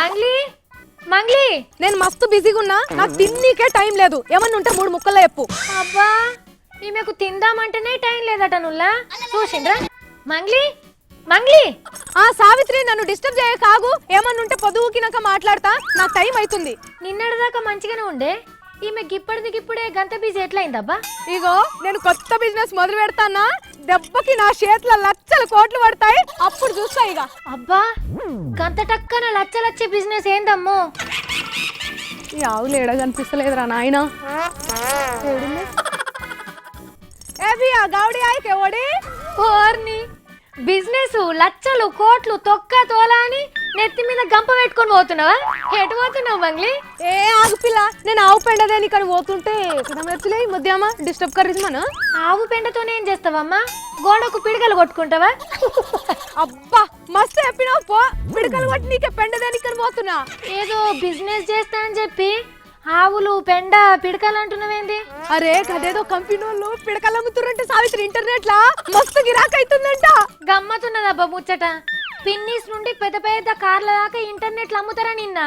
మంగ్లీ మంగ్లీ నేను మస్తు బిజీగా ఉన్నా, నాకు తిన్నీకే టైం లేదు. ఏమన్నా ఉంటే 3 ముక్కల్లో చెప్పు. అబ్బా ఈమెకు తిందామంటేనే టైం లేదట నుల్లా చూసిండ్రా. మంగ్లీ మంగ్లీ సావిత్రి నన్ను డిస్టర్బ్ చేయ కాగు. ఏమన్నా ఉంటే పొద్దుకినాక మాట్లాడతా, నాకు టైం అవుతుంది. నిన్నటిదాకా మంచిగానే ఉండే, ఈమె గిప్పటిదిగిప్పుడే గంత బిజీ ఎట్లయిందబ్బా? ఇగో నేను కొత్త బిజినెస్ మొదలు పెడతానా, దెబ్బకి నా చేతిలో లక్షల కోట్లు పడతాయి, అప్పుడు చూస్తా. ఇక అబ్బా గంత టక్కన లచ్చలచ్చే బిజినెస్ ఏందమ్మో? ఈ ఆవులు ఏడ కనిపిస్తలేదురా నాయన. గావడి ఆయకే ఓడి ఓర్ని బిజినెస్ లచ్చలు కోట్లు తొక్క తోలా అని నెత్తి మీద గంప పెట్టుకొని పోతున్నావా? ఎటు పోతున్నావు మంగ్లీ? ఆగు పిల్ల, నేను ఆవు పెండదేని కానీ పోతుంటే మెచ్చలే మధ్యామా డిస్టర్బ్ కర్రీమను. ఆవు పెండతోనే ఏం చేస్తావమ్మా? గోడకు పిడకలు కొట్టుకుంటావా? అబ్బా మస్తు చెప్పినావు పో. పిడకలు కొట్టి నీకే పెండదేని కానీ పోతున్నా. ఏదో బిజినెస్ చేస్తా అని చెప్పి ఆవులు పెండ పిడకలు అంటున్నావేంది? అరే అదేదో కంపెనీ వాళ్ళు పిడకలు అమ్ముతుర్రంటే సావిత్రి ఇంటర్నెట్ లా మస్తు గిరాక్ అవుతుందంట. గమ్మతున్నదబ్బా ముచ్చట. పిన్నీస్ నుండి పెద్ద పెద్ద కార్ల దాకా ఇంటర్నెట్ లో అమ్ముతారా నిన్న,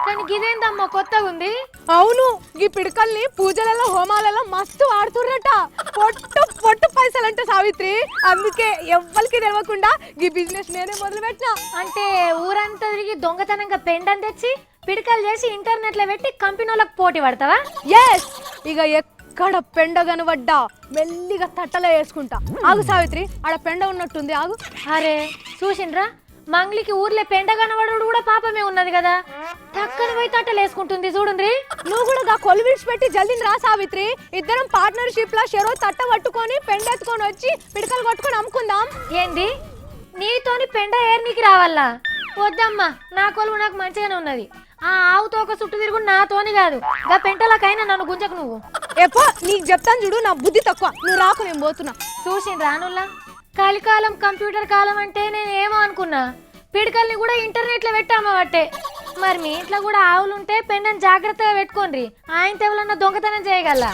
కానీ గిదేందమ్మా కొత్తగా ఉంది. అవును, ఈ పిడకల్ని పూజలలో హోమాలలో మస్తు వాడుతుర్రట. పొట్టు పొట్టు పైసలంట సావిత్రి. అందుకే ఎవ్వరికి తెలియకుండా ఈ బిజినెస్ నేనే మొదలు పెట్టినా. అంటే ఊరంతా తిరిగి దొంగతనంగా పెండని తెచ్చి పిడకలు చేసి ఇంటర్నెట్ లో పెట్టి కంపెనీలకు పోటీ పడతావా? ఎస్, ఇక ఎక్కడ పెండ కనబడ్డా మెల్లిగా తట్టలో వేసుకుంటా. ఆగు సావిత్రి, ఆడ పెండ ఉన్నట్టుంది, ఆగు. అరే చూసిండ్రా, మంగ్లీకి ఊర్లో పెండ కనబడు కూడా పాపమే ఉన్నది కదా, టక్కన పోయి తట్టలు వేసుకుంటుంది చూడండి. నువ్వు కూడా కొలు విడిచిపెట్టి జల్దీ రా సావిత్రి. ఇద్దరం పార్ట్నర్షిప్ లా షెరో తట్ట పట్టుకొని పెండ ఎత్తుకొని వచ్చి పిడకలు కొట్టుకొని అమ్ముకుందాం. ఏంది నీతోని పెండ ఏర్నికి రావాలా? వద్దమ్మా, నా కొలువు నాకు మంచిగానే ఉన్నది. ఆ ఆవుతో ఒక చుట్టూ తిరుగు నాతోని కాదు, గా పెంటలకైనా నన్ను గుంజకు నువ్వు. ఎప్పో నీకు చెప్తాను చూడు, నా బుద్ధి తక్కువ. నువ్వు రాకు, నేను పోతున్నా. చూసిండ్రా రానుల్లా, కలికాలం కంప్యూటర్ కాలం అంటే నేను ఏమో అనుకున్నా, పిడకల్ని కూడా ఇంటర్నెట్ లో పెట్టామబట్టే. మరి మీ ఇంట్లో కూడా ఆవులుంటే పెండని జాగ్రత్తగా పెట్టుకోండి, ఆయన తెవలన్నా దొంగతనం చేయగల.